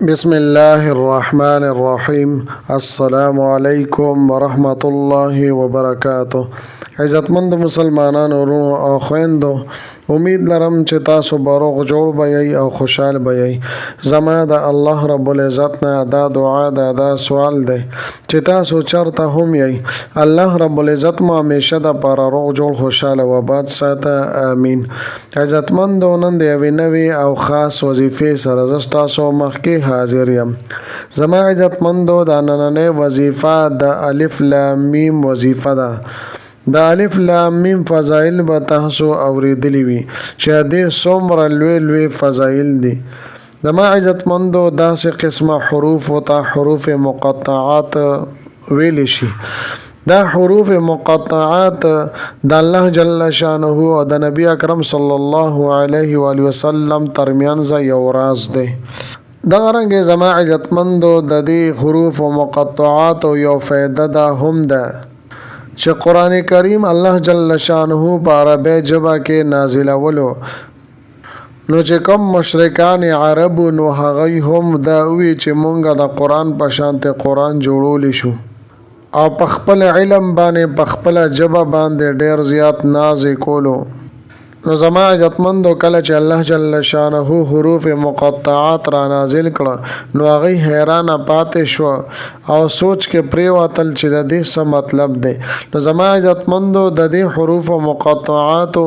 بسم الله الرحمن الرحیم. السلام علیکم ورحمۃ الله وبرکاتہ. عزتمند مسلمانانو ورونو او خویندو، امید لرم چې تاسو به روغ جوړ به یئ او خوشحال به یئ. زما د الله رب العزت نه دا دعا ده، دا سوال دی چې تاسو چرته هم یئ، الله رب العزت مو همیشه د پاره روغ جوړ خوشحاله و آباد ساته. آمین. عزتمندو، نن د یوې نوې او خاص وظیفې سره زه ستاسو مخکې حاضر یم. زما عزتمندو، دا نننۍ وظیفه د الف لام میم وظیفه ده. د الف لام میم فضایل به تاسو اوریدلی وي چې دې څومره لوی لوی فضایل دي. زما عزتمندو، داسې قسمه حروف او ته حروف مقطعات ویلی شي. دا حروف مقطعات د الله جل شانه او د نبی اکرم صلی الله علیه و آله وسلم ترمنځ یو راز دی. دغه رنګ زما عزتمندو، د دې حروف او مقطعات یو فائدہ ده هم ده چې قرآن کریم الله جل شانه په عربی ژبه کې نازلولو، نو چې کوم مشرکان عرب نو هغه هم دا وی چې مونږ د قرآن په شانته قرآن جوړولی شو او په خپل علم باندې په خپل ژبه باندې ډیر زیات ناز کولو. نو زما عزتمندو، کله چې الله جل شانه حروف مقطعات را نازل کړه نو هغه حیران پاتې شو او سوچ کې پریوتل چې د دې څه مطلب دی. نو زما عزتمندو، د دې حروف مقطعات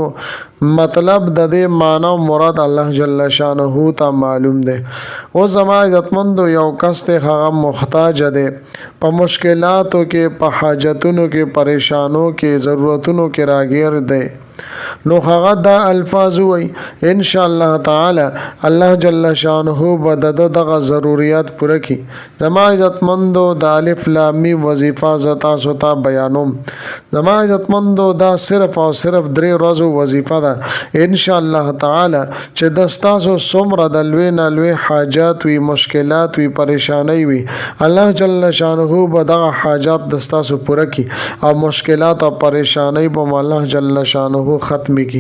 مطلب د دې معنی او مراد الله جل شانه ته معلوم دی. او زما عزتمندو، یو کس ته هغه محتاج دی، په مشکلاتو کې، په حاجتونو کې، پریشانو کې، ضرورتونو کې راګیر دی، نو هغه دا الفاظ وای ان شاء الله تعالی الله جل شانه به دغه ضرورت پوره کړي. زما عزتمندو، د الف لام میم وظیفه زتا سوتا بیانوم. زما عزتمندو، دا صرف او صرف 3 ورځې وظیفه ده ان شاء الله تعالی چې د تاسو څومره د لوی نه لوی حاجات وي، مشکلات وي، پریشانی وي، الله جل شانه به دغه حاجات د تاسو پوره کړي او مشکلات او پریشانی به الله جل شانه ختم کی.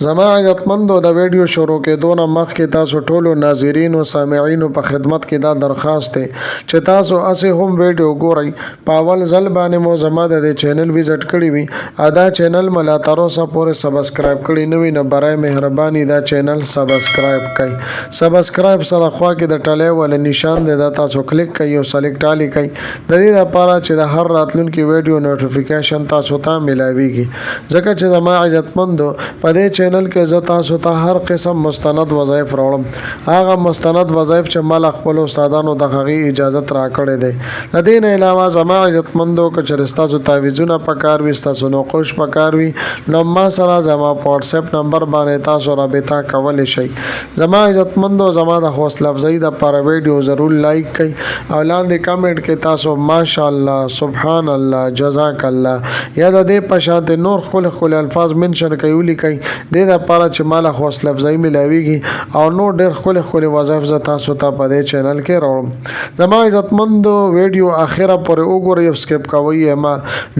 زما عزتمندو، د ویډیو شروع کېدو نه مخکې تاسو ټولو ناظرین او سامعین په خدمت کې دا درخواست دی چې تاسو اسه هم ویډیو ګورئ. په اول ځل باندې مو زما د چینل وزټ کړی وي، ادا چینل ملا تر اوسه پورې سبسکرایب کړی نه وي، نو برای مهرباني دا چینل سبسکرایب کړئ. سبسکرایب سره خوا کې د ټلې ول نشان دی، دا تاسو کلیک کړئ او سلیکټ علی کړئ، د دې لپاره چې د هر راتلونکي ویډیو نوټیفیکیشن تاسو ته ملایويږي. ځکه چې زما عزتمندو، په دې چینل کې زه تاسو ته هر قسم مستند وظایف راوړم، هغه مستند وظایف چې مال خپل استادانو د هغې اجازه راکړې ده. د دې نه علاوه زما عزتمندو، که چېرې ستاسو تعویضونه پکار وي، ستاسو نقوش پکار وي، نو ما سره زما په واتساپ نمبر باندې تاسو رابطه کولی شئ. زما عزتمندو، زما د حوصله افزایي دپاره ویډیو ضرور لایک کړئ او لاندې کمنټ کې تاسو ماشاءالله، سبحان الله، جزاک الله یا د دې په شانتې نور ښکلي الفاظ منشن کوي ولیکئ، د لپاره چې مال حوصله افزایي ملاويږي او نو ډېر ښکلي وظایف زه تاسو ته په دې چینل کې راوړم. زما عزتمندو، ویډیو اخره پورې وګورئ، سکپ کوئ. ما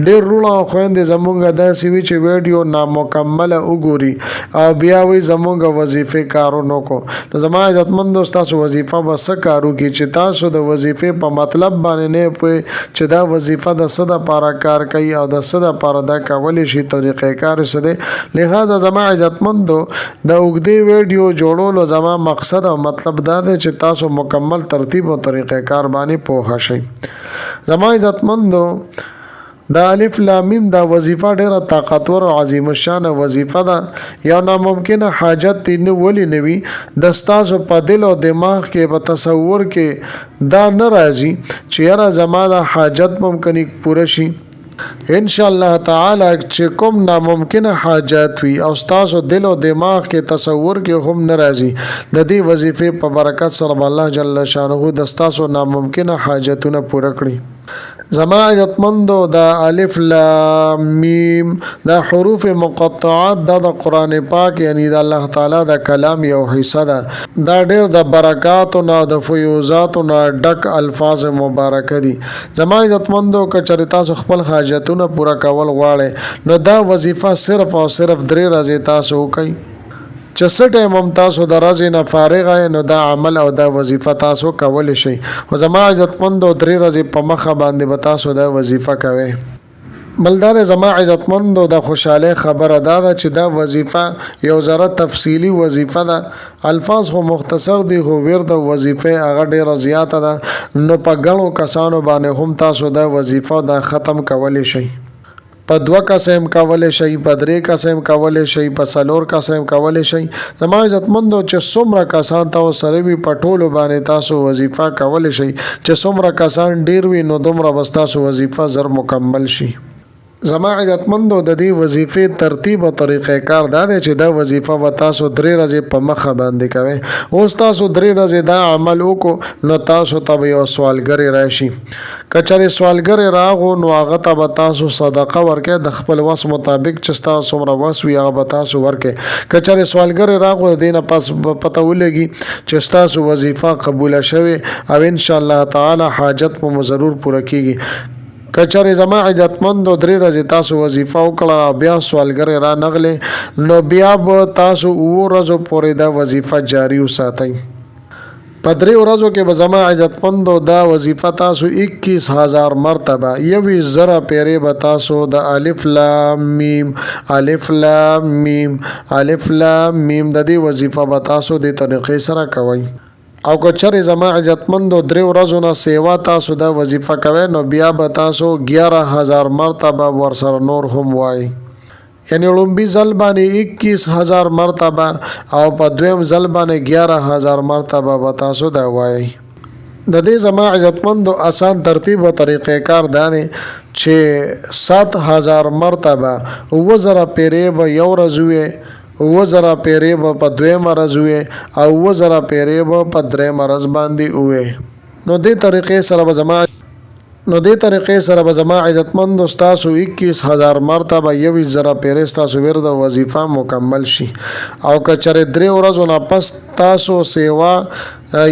ډېر وروڼه او خویندې زمونږ داسې وي چې ویډیو نامکمله وګوري او بیا وایي زمونږ وظیفې کارونه کو. نو زما عزتمندو، ستاسو وظیفه به څه کار وکړي چې تاسو د وظیفې په مطلب باندې نه پوهئ چې دا وظیفه د څه دپاره کار کوي او د څه دپاره دا کولی شي، طریقې کار څه دی. لہذا زما عزتمندو، د اوږدې ویډیو جوړولو زما مقصد او مطلب دا دی چې تاسو مکمل ترتیب او طریقې کار باندې پوه شئ. زما عزتمندو، د الف لام میم دا وظیفه ډیره طاقتور او عظیم الشان وظیفه ده. یو ناممکنه حاجت تینه ولی نوي د ستاسو په دل او دماغ کې په تصور کې دا نه راځي چې یاره زما د حاجت ممکنه پوره شي. ان شاء الله تعالی چې کوم ناممکنه حاجات وي او تاسو دل او دماغ کې تصور کې هم ناراضي، د دې وظیفې په برکت سره الله جل شانه د تاسو ناممکنه حاجتونه پوره کړي. زما عزتمندو، دا الف لام میم دا حروف مقطعات دا د قرآن پاک یعنی د الله تعالی د کلام یو حصہ ده. دا ډېر د برکاتو نه د فیوزاتو نه ډک الفاظ مبارکه دي. زما عزتمندو، که چېرې تاسو خپل حاجتونه پوره کول غواړئ نو دا وظیفه صرف او صرف 3 ورځې تاسو وکړئ. چې څه ټایم هم تاسو د ورځې نه فارغ یې نو دا عمل او دا وظیفه تاسو کولی شئ. خو زما عزتمندو 3 ورځې په مخه باندې به تاسو دا وظیفه کوئ. بلدار زما عزتمندو د خوشاله خبره دا چې دا وظیفه یو ذره تفصیلی وظیفه ده. الفاظ خو مختصر دي خو ورته وظیفه هغه ډیره زیاته ده، نو په ګڼو کسانو باندې هم تاسو دا وظیفه دا ختم کولی شئ. په 2 قسم کولی شئ، په 3 قسم کولی شئ، په 4 قسم کولی شئ. زما عزتمندو چې څومره کسان تاسو سره وي په ټولو باندې تاسو وظیفه کولی شئ. چې څومره کسان ډیر وي نو دومره بس تاسو وظیفه زر مکمل شي. زما عزتمندو د دې وظیفې ترتیب او طریقې کار دا دی چې دا وظیفه و تاسو 3 ورځې په مخه باندې کوئ. اوس تاسو 3 ورځې دا عمل وکړو نو تاسو ته یو سوالګری راشي. که چېرې سوالګری راغو نو هغه ته به تاسو صدقه ورکړئ د خپل وس مطابق چې تاسو څومره وس وي هغه به تاسو ورکړئ. که چېرې سوالګری راغو د دې نه پس پته ولګي چې تاسو وظیفه قبوله شوې او ان شاء الله تعالی حاجت مو ضرور پوره کیږي. کچره زما عزتمندو 3 ورځې تاسو وظیفه وکړه بیا سوالګر را نغله نو بیا به تاسو 2 ورځې پورې دا وظیفه جاری وساتئ. په 3 ورځو کې به زما عزتمندو دا وظیفه تاسو 21000 مرتبه 21000 پیرې به تاسو د الف لام میم الف لام میم الف لام میم د دې وظیفه به تاسو د طریقې سره کوئ. او که چېرې زما عزتمندو 3 ورځو نه سیوا تاسو دا وظیفه کوئ نو بیا به تاسو 11000 مرتبه ورسره نور هم وایي. یعنی لومبي ځل باندې 21000 مرتبه او په دویم ځل باندې 11000 مرتبه به تاسو دا وایي. د دې زما عزتمندو آسان ترتیب او طریقې کار دا دی چې 7000 مرتبه 2000 پیرې به یو ورځ وي، 2000 پیرې به په 2 ورځ وي او 2000 پیرې به په 3 ورځ باندې وي. نو دې طریقې سره به زما عزتمندو تاسو 21000 مرتبه 21000 پیرې تاسو ورته وظیفه مکمل شي. او که چېرې 3 ورځو نه پس تاسو سیوا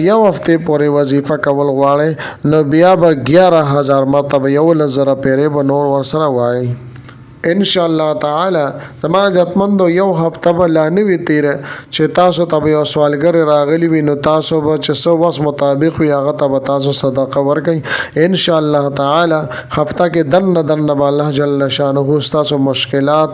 یو هفته پورې وظیفه کول غواړئ نو بیا به 11000 مرتبه 11000 پیرې به نور ورسره وایي. ان شاء الله تعالی زما عزتمندو یو هفته به لا نه وي تیره چې تاسو ته یو سوالګر راغلی وي نو تاسو به چې څه وس مطابق وي هغه ته به تاسو صدقه ورکړئ. ان شاء الله تعالی هفته کې دنه به الله جل شانه تاسو مشکلات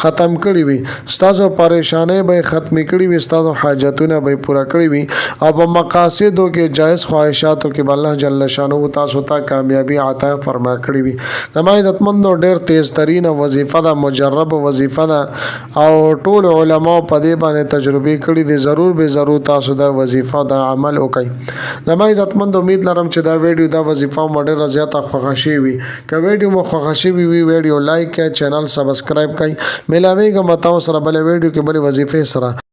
ختم کړي وي، تاسو پریشانې به ختم کړي وي، تاسو حاجتونه به پوره کړي وي او په مقاصدو کې جایز خواهشاتو کې به الله جل شانه تاسو ته کامیابی عطا فرما کړي وي. زما عزتمندو ډېر تیز ترین وظیفه ده، مجرب وظیفه ده او ټول علما په دې باندې تجربه کړي دي. ضرور تاسو دا وظیفه دا عمل وکړئ. زما عزتمند امید لرم چې دا ویډیو دا وظیفه مډه زیاته خوښ شي وي. که ویډیو مو خوښ شي وي ویډیو لایک کړئ، چینل سبسکرایب کړئ. ملاویږم تاسو سره بل ویډیو کې بل وظیفه سره.